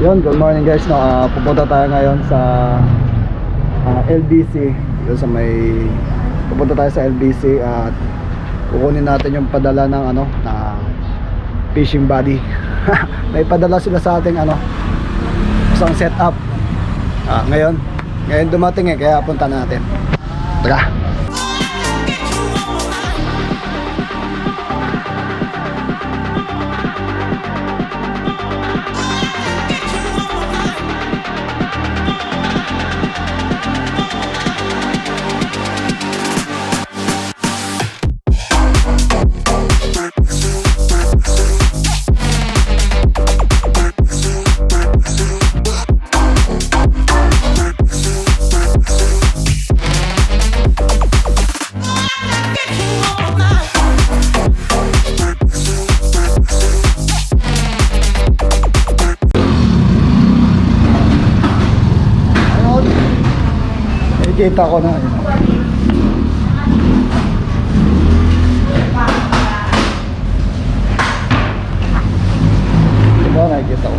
Yun, good morning guys, no? Pupunta tayo ngayon sa LBC. Yun, pupunta tayo sa LBC at kukunin natin yung padala ng na fishing body. May padala sila sa ating isang setup. Ngayon dumating kaya punta natin. Tara. Kita ko na diba, nakikita ko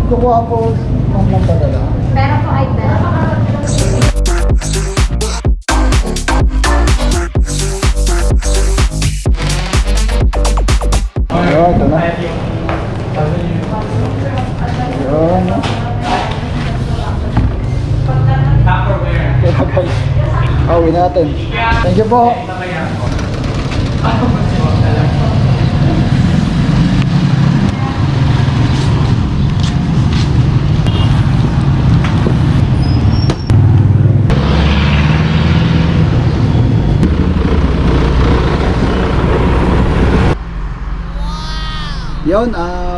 kukuha po ng padala Pero po ay dala. ito na yun. Pauwi natin. Thank you po. Yun,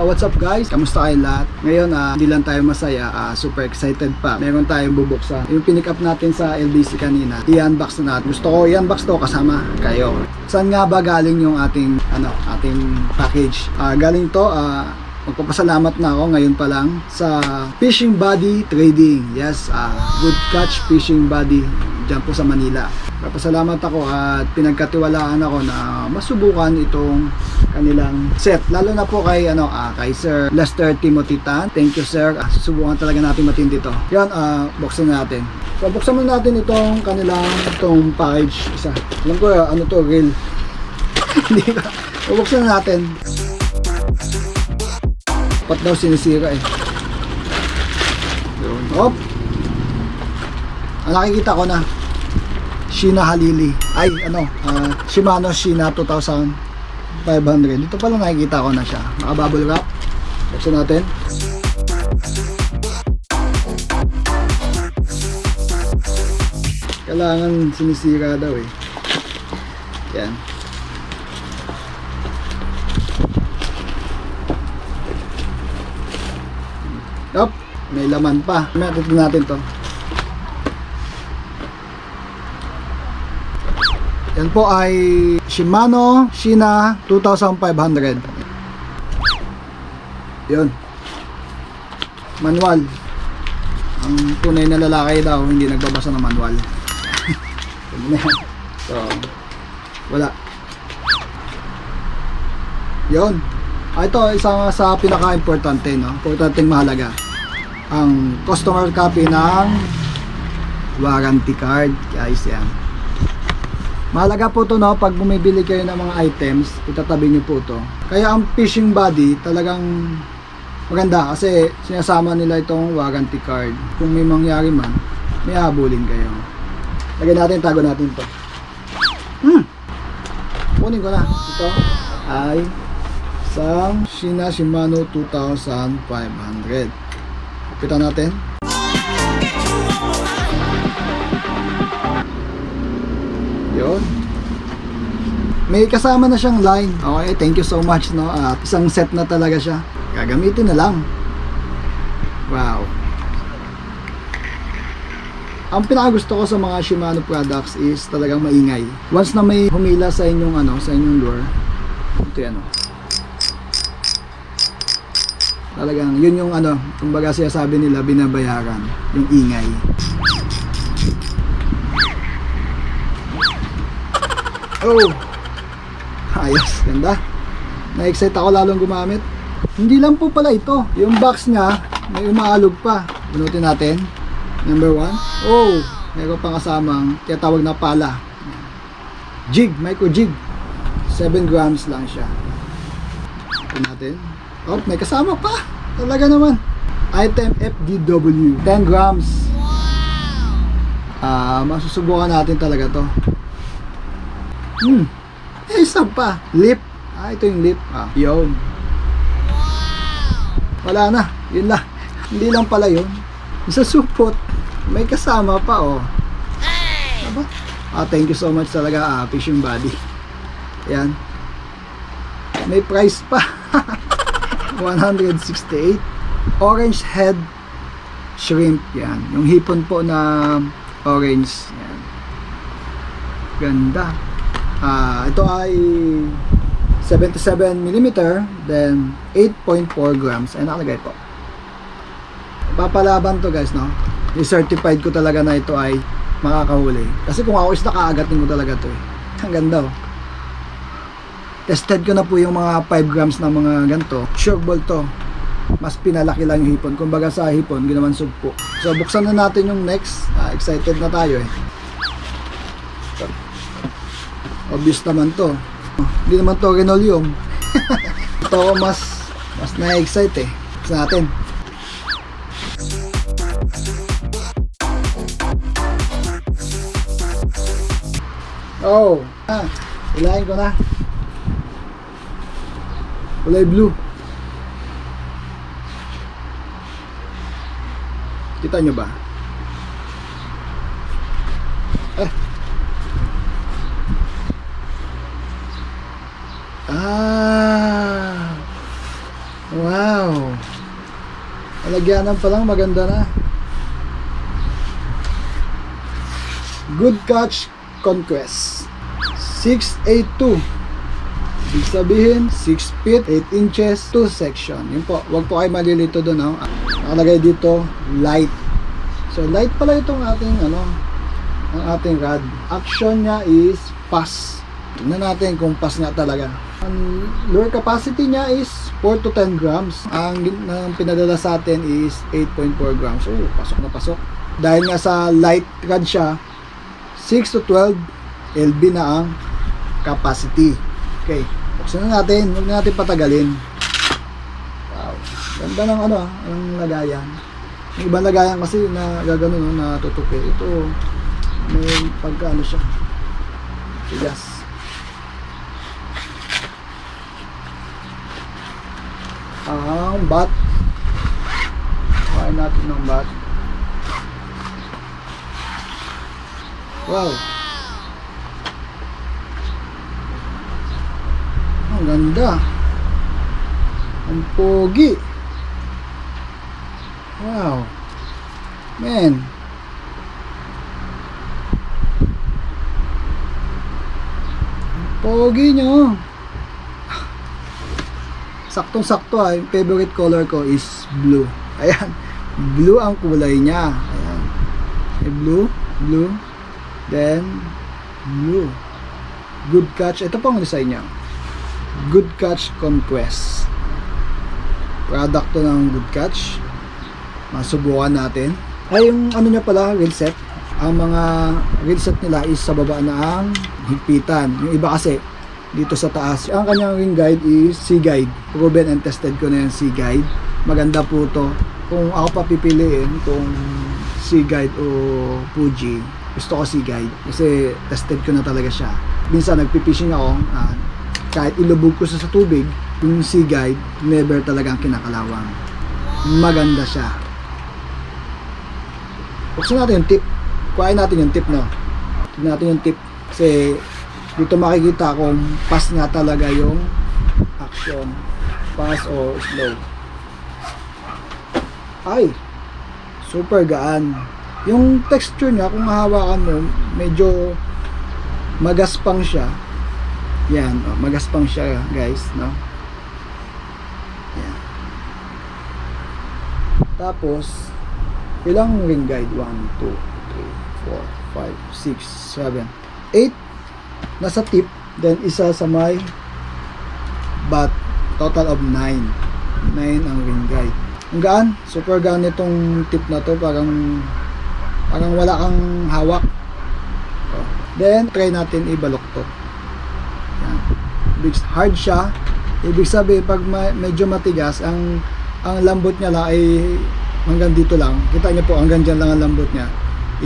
what's up guys? Kamusta kayo lahat? Ngayon, hindi lang tayo masaya, super excited pa. Meron tayong bubuksan. Yung pinick up natin sa LBC kanina, i-unbox na natin. Gusto ko i-unbox to kasama kayo. Saan nga ba galing yung ating package? Galing to, magpapasalamat na ako ngayon pa lang sa Fishing Body Trading. Yes, Good Catch Fishing Body dyan po sa Manila. Papasalamat ako at pinagkatiwalaan ako na masubukan itong kanilang set. Lalo na po kay kay Sir Lester Timothy Tan. Thank you sir. Susubukan talaga natin matindi to. Yan, buksan natin. So buksan muna natin itong itong package isa. Alam ko to, real. Hindi ka. Buksan natin. Pat daw sinisira Yun. Hop. Nakikita ko na Sheena Halili. Ay, Shimano Sheena 2500. Dito pala nakikita ko na siya. Naka-bubble wrap. Buksan natin. Kailangan sinisira daw Yan. Yup, may laman pa. Tignan natin to. Yan po ay Shimano Sheena 2500. Yun. Manual. Ang tunay na lalaki daw hindi nagbabasa ng manual. So, wala. Yun. Ito isang sa pinaka-importante, importanteng mahalaga. Ang customer copy ng warranty card. Guys, yan. Mahalaga po to pag bumibili kayo ng mga items, itatabi nyo po to. Kaya ang fishing body talagang maganda kasi sinasama nila itong warranty card. Kung may mangyari man, may habulin kayo. Lagyan natin, tago natin to. Kunin ko na. Ito ay isang Sheena Shimano 2500. Kapitan natin. Yun. May kasama na siyang line. Okay, thank you so much At isang set na talaga siya. Gagamitin na lang. Wow. Ang pinakagusto ko sa mga Shimano products is talagang maingay. Once na may humila sa inyong sa inyong lure, ito yan Talagang yun yung kumbaga siya sabi nila binabayaran, yung ingay. Oh! Ayos, ganda. Na-excite ako lalong gumamit. Hindi lang po pala ito. Yung box niya, may umaalog pa. Bunutin natin. Number 1. Oh, meron pang kasamang tinatawag na pala. Jig, micro jig. 7 grams lang siya. Ito natin. Oh, may kasama pa. Talaga naman. Item FDW. 10 grams. Masusubukan natin talaga to. Isa pa. Lip. Ito yung lip. Yun. Wala na. Yun lang. Hindi lang pala yun. Sa supot, may kasama pa, oh. Diba? Thank you so much talaga, Fishing Buddy. Ayan. May price pa. 168. Orange head shrimp. Yan. Yung hipon po na orange. Yan. Ganda. Ito ay 77mm, then 8.4 grams. Ay, nakalagay po. Papalaban to, guys, no? I-certified ko talaga na ito ay makakahuli. Kasi kung ako is nakaagatin ko talaga to, eh. Ang ganda, oh. Tested ko na po yung mga 5 grams na mga ganito. Sure ball to. Mas pinalaki lang yung hipon. Kumbaga sa hipon, ginawan sugpo. So, buksan na natin yung next. Excited na tayo, eh. Obvious naman to. Hindi naman to linoleum. Ito ako mas na-excite, eh. Buksan natin. Oh, ilahin ko na. Kulay blue. Kita nyo ba? Wow. Alagyanan pa lang, maganda na. Good catch Conquest 682. Ibig sabihin 6 feet 8 inches 2 section. Yun po, wag po kayo malilito doon, no? Nakalagay dito light. So light pala itong ating ang ating rod. Action niya is pass. Tingnan natin kung pass nga talaga. Ang lure capacity niya is 4 to 10 grams. Ang pinadala sa atin is 8.4 grams. Oh, pasok na pasok. Dahil nga sa light rod siya, 6 to 12 LB na ang capacity. Okay, buksan na natin. Huwag na natin patagalin. Wow, ganda ng ang lagayan. Yung ibang lagayan kasi na gagano, na tutupi. Ito may pagkaano siya. Tigas. Ang bat. Kain natin ng bat. Wow. Ang ganda. Ang pogi. Wow. Man. Ang pogi nyo. Saktong-sakto, yung favorite color ko is blue. Ayan. Blue ang kulay niya. Ayan. Blue. Then blue. Good catch. Ito pang design niya. Good catch Conquest. Product to ng Good catch. Masubukan natin. Ay, yung niya pala, reel set. Ang mga reel set nila is sa baba na ang higpitan. Yung iba kasi dito sa taas. Ang kanyang ring guide is Sea Guide. Proven and tested ko na yung Sea Guide. Maganda po to. Kung ako pa pipiliin kung Sea Guide o Fuji, gusto ko Sea Guide kasi tested ko na talaga siya. Minsan nagpipishing ako, kahit ilubog ko sa tubig, yung Sea Guide never talagang kinakalawang. Maganda siya. Buksan natin yung tip. Kuhain natin yung tip, no? Tignan natin yung tip kasi dito makikita kung pass nga talaga yung action, pass or slow. Ay, super gaan. Yung texture niya, kung mahawakan mo, medyo magaspang siya. Yan, magaspang siya, guys, no? Yan. Tapos ilang ring guide? 1, 2, 3, 4, 5, 6, 7, 8 nasa tip, then isa sa may bat, total of 9 9 ang ring guide. Ang gaan, super gaan itong tip na to, parang wala kang hawak. So, then try natin ibaluktot. Yan. Hard siya. Ibig sabihin pag medyo matigas, ang lambot niya lang ay hanggang dito lang. Kita niyo po, hanggang dyan lang ang lambot niya.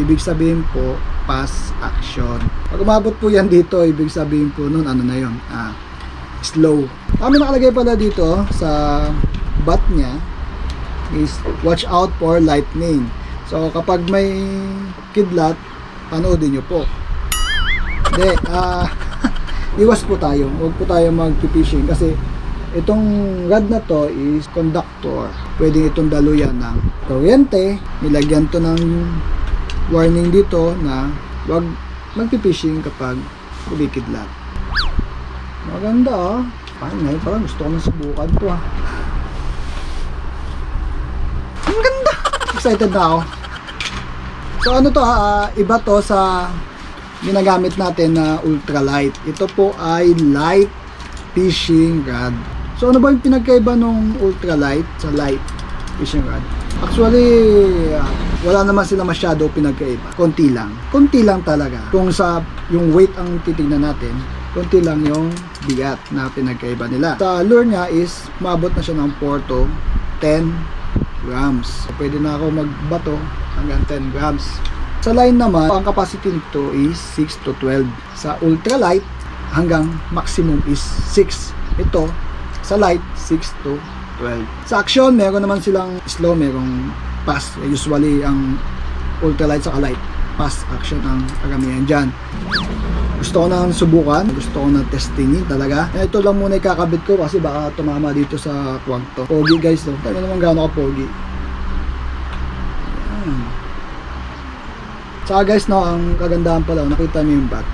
Ibig sabihin po, pass action. Pag umabot po yan dito, ibig sabihin po nun, ano na yun? Slow. Kami nakalagay pala dito sa butt niya is watch out for lightning. So kapag may kidlat, panoodin nyo po. Hindi, iwas po tayo. Huwag po tayo mag-fishing kasi itong rod na to is conductor. Pwede itong daluyan ng kuryente. Nilagyan to ng warning dito na huwag mag-fishing kapag kumikidlat. Maganda ngayon parang gusto ko na subukan to Ang ganda! Excited na ako. So ano to iba to sa ginagamit natin na ultralight. Ito po ay light fishing rod. So ano ba yung pinagkaiba nung ultralight sa light fishing rod? Actually, wala naman sila masyado pinagkaiba. Konti lang talaga. Kung sa yung weight ang titignan natin, konti lang yung bigat na pinagkaiba nila. Sa lure niya is maabot na siya ng 4 to 10 grams. So, pwede na ako magbato hanggang 10 grams. Sa line naman, ang capacity nito is 6 to 12. Sa ultralight, hanggang maximum is 6. Ito, sa light, 6 to 12. Sa action, meron naman silang slow, merong fast. Usually, ang ultralight sa light, fast action ang karamihan dyan. Gusto ko na subukan, gusto ko na testingin talaga. Ito lang muna ikakabit ko kasi baka tumama dito sa kwag to. Pogi guys to. Tayo naman gaano ka pogi. Ayan. Saka guys no, ang kagandahan pala, nakita niyo yung bat.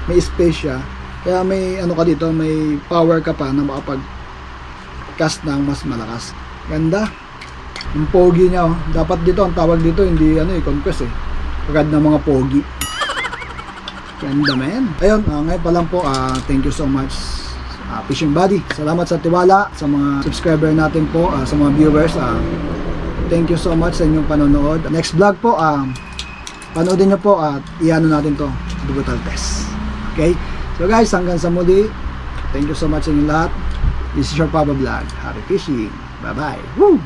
May space siya. Kaya may ano ka dito, may power ka pa na makapag cast ng mas malakas. Ganda. Yung pogi niya dapat dito, ang tawag dito, hindi conquest Pagad ng mga pogi. Ganda man. Ayun, ngayon pa lang po, thank you so much Fishing Buddy. Salamat sa tiwala, sa mga subscriber natin po, sa mga viewers. Thank you so much sa inyong panonood. Next vlog po, panoodin nyo po at iano natin to, brutal test. Okay? So guys, hanggang sa muli, thank you so much sa inyong lahat. This is your Papa Vlog. Happy fishing. Bye-bye. Woo!